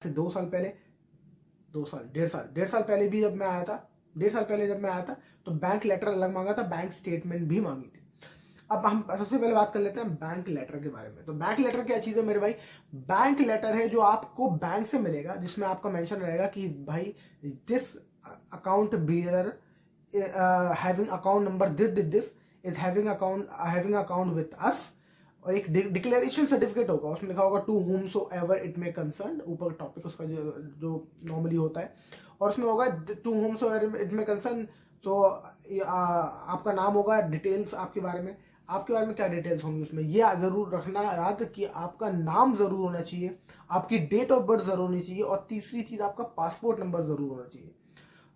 से 2 साल पहले, 2 साल, 1.5 साल पहले भी जब मैं आया था, 1.5 साल पहले जब मैं आया था तो बैंक लेटर अलग मांगा था, बैंक स्टेटमेंट भी मांगी थी। अब हम सबसे पहले बात कर लेते हैं बैंक लेटर के बारे में। तो बैंक लेटर क्या चीज है मेरे भाई? बैंक लेटर है जो आपको बैंक से मिलेगा, जिसमें आपका मेंशन रहेगा कि भाई this account bearer having account number this is having account with us, और एक डिक्लेरेशन सर्टिफिकेट होगा, उसमें लिखा होगा to whomsoever it may concern, ऊपर टॉपिक उसका जो नॉर्मली होता है, और उसमें होगा to whomsoever it may concern. तो आपका नाम होगा, डिटेल्स आपके बारे में, क्या डिटेल्स होंगी उसमें, ये जरूर रखना याद कि आपका नाम जरूर होना चाहिए, आपकी डेट ऑफ बर्थ जरूर होनी चाहिए, और तीसरी चीज आपका पासपोर्ट नंबर जरूर होना चाहिए।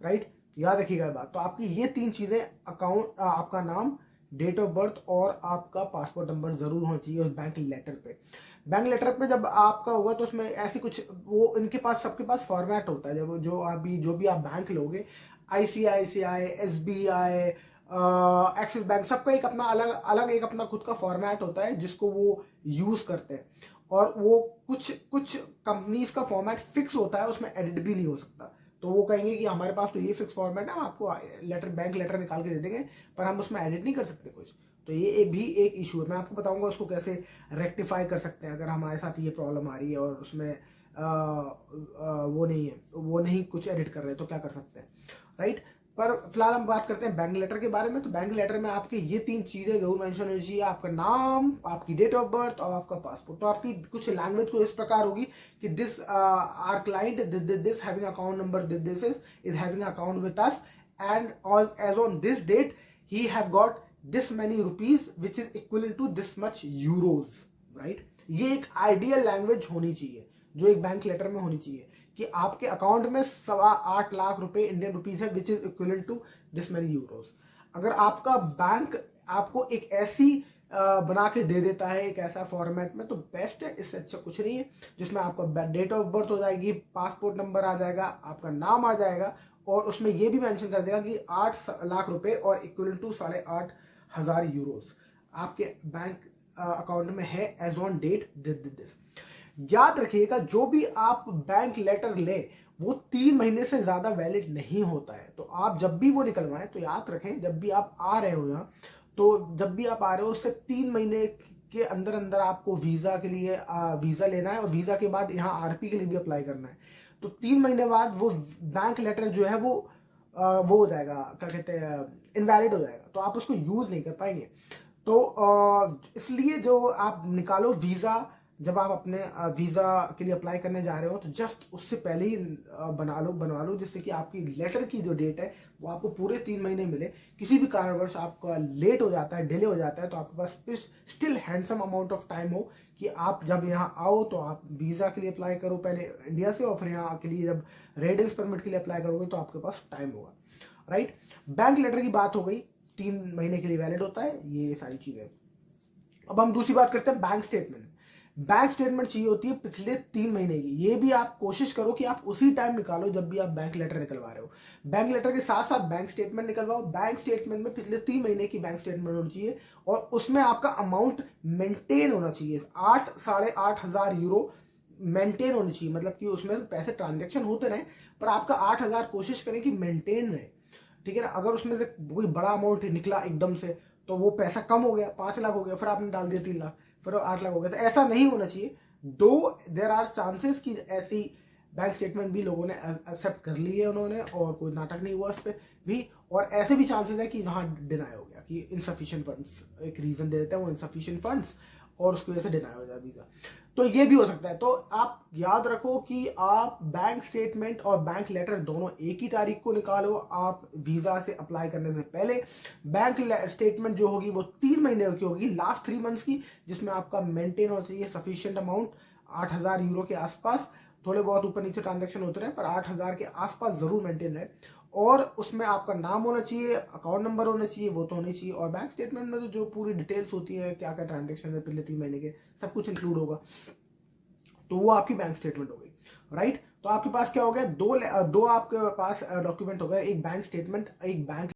राइट, याद रखिएगा ये बात। तो आपकी ये 3 चीजें, अकाउंट, आपका नाम, डेट ऑफ बर्थ और आपका पासपोर्ट नंबर जरूर होना चाहिए उस बैंक लेटर पे। बैंक लेटर पे जब आपका होगा तो उसमें ऐसी कुछ, वो इनके पास, सबके पास फॉर्मेट होता है, जब जो भी आप बैंक लोगे, आईसीआईसीआई, एसबीआई, एक्सिस बैंक, सबका एक अपना अलग अलग एक अपना खुद का फॉर्मेट होता है जिसको वो यूज करते हैं, और वो कुछ कुछ कंपनीज का फॉर्मेट फिक्स होता है, उसमें एडिट भी नहीं हो सकता। तो वो कहेंगे कि हमारे पास तो ये फिक्स फॉर्मेट है, हम आपको लेटर, बैंक लेटर निकाल के दे देंगे, पर हम उसमें एडिट नहीं कर सकते कुछ। तो ये भी एक इशू है, मैं आपको बताऊंगा उसको कैसे रेक्टिफाई कर सकते हैं अगर हमारे साथ ये प्रॉब्लम आ रही है और उसमें वो नहीं कुछ एडिट कर रहे तो क्या कर सकते हैं। राइट, पर फिलहाल हम बात करते हैं बैंक लेटर के बारे में। तो बैंक लेटर में आपके ये 3 चीजें जरूर मेंशन होनी चाहिए, आपका नाम, आपकी डेट ऑफ बर्थ और आपका पासपोर्ट। तो आपकी कुछ लैंग्वेज को इस प्रकार होगी कि this are client this having account number this is having account with us, and as on this date he have got this many rupees which is equivalent to this much euros। Right, ये एक ideal language होनी चाहिए जो एक bank letter में होनी चाहिए, कि आपके अकाउंट में 8.25 लाख रुपए इंडियन रुपीज है which is equivalent to this many euros. अगर आपका बैंक आपको एक ऐसी बना के दे देता है, एक ऐसा फॉर्मेट में, तो बेस्ट है, इससे अच्छा कुछ नहीं है, जिसमें आपका डेट ऑफ बर्थ हो जाएगी, पासपोर्ट नंबर आ जाएगा, आपका नाम आ जाएगा, और उसमें ये भी मेंशन कर देगा कि 8 लाख रुपए और इक्विवेलेंट टू 8,500 यूरोज आपके बैंक अकाउंट में है एज ऑन डेट दिस। याद रखिएगा, जो भी आप बैंक लेटर ले वो 3 महीने से ज्यादा वैलिड नहीं होता है। तो आप जब भी वो निकलवाएं तो याद रखें, जब भी आप आ रहे हो यहाँ, तो जब भी आप आ रहे हो उससे 3 महीने के अंदर अंदर आपको वीजा के लिए वीजा लेना है, और वीजा के बाद यहाँ आरपी के लिए भी अप्लाई करना है। तो 3 महीने बाद वो बैंक लेटर जो है वो हो जाएगा, क्या कहते हैं, इनवैलिड हो जाएगा, तो आप उसको यूज नहीं कर पाएंगे। तो इसलिए जो आप निकालो वीजा, जब आप अपने वीजा के लिए अप्लाई करने जा रहे हो तो जस्ट उससे पहले ही बनवा लो, जिससे कि आपकी लेटर की जो डेट है वो आपको पूरे 3 महीने मिले। किसी भी कारणवश आपका लेट हो जाता है, डिले हो जाता है, तो आपके पास still handsome amount of time हो कि आप जब यहाँ आओ तो आप वीजा के लिए अप्लाई करो पहले इंडिया से, और फिर यहाँ के लिए जब रेजिडेंस परमिट के लिए अप्लाई करोगे तो आपके पास टाइम होगा। राइट, बैंक लेटर की बात हो गई, 3 महीने के लिए वैलिड होता है, ये सारी चीजें। अब हम दूसरी बात करते हैं बैंक स्टेटमेंट। बैंक स्टेटमेंट चाहिए होती है पिछले 3 महीने की। ये भी आप कोशिश करो कि आप उसी टाइम निकालो जब भी आप बैंक लेटर निकलवा रहे हो। बैंक लेटर के साथ साथ बैंक स्टेटमेंट निकलवाओ। बैंक स्टेटमेंट में पिछले 3 महीने की बैंक स्टेटमेंट होनी चाहिए, और उसमें आपका अमाउंट मेंटेन होना चाहिए, 8,500 यूरो मेंटेन होनी चाहिए, मतलब कि उसमें पैसे ट्रांजेक्शन होते रहे, पर आपका 8,000 कोशिश करें कि मेंटेन रहे। ठीक है ना, अगर उसमें से कोई बड़ा अमाउंट निकला एकदम से, तो वो पैसा कम हो गया, 5 लाख हो गया, फिर आपने डाल दिया 3 लाख, फिर 8 लाख हो गया, तो ऐसा नहीं होना चाहिए। दो देर आर चांसेस कि ऐसी बैंक स्टेटमेंट भी लोगों ने एक्सेप्ट कर ली है उन्होंने, और कोई नाटक नहीं हुआ उस पर भी, और ऐसे भी चांसेस है कि वहां डिनाई हो गया, कि इनसफिशिएंट फंड्स, एक रीजन दे देते हैं वो इनसफिशिएंट फंड्स, और उसकी वजह से डिनाई हो जाए वीजा। तो ये भी हो सकता है। तो आप याद रखो कि आप बैंक स्टेटमेंट और बैंक लेटर दोनों एक ही तारीख को निकालो। आप वीजा से अप्लाई करने से पहले बैंक स्टेटमेंट जो होगी वो 3 महीने की होगी, लास्ट 3 मंथ्स की, जिसमें आपका मेंटेन होना चाहिए सफिशिएंट अमाउंट, 8,000 यूरो के आसपास, थोड़े बहुत ऊपर नीचे ट्रांजेक्शन होते रहे, पर 8,000 के आसपास जरूर मेंटेन रहे, और उसमें आपका नाम होना चाहिए, अकाउंट नंबर होना चाहिए, वो तो होनी चाहिए, और बैंक स्टेटमेंट में तो जो पूरी डिटेल्स होती है, क्या क्या ट्रांजेक्शन है पिछले 3 महीने के, सब कुछ इंक्लूड होगा। तो वो आपकी बैंक स्टेटमेंट हो गई। राइट, तो आपके पास क्या हो गया, दो आपके पास डॉक्यूमेंट हो गए, एक बैंक स्टेटमेंट, एक बैंक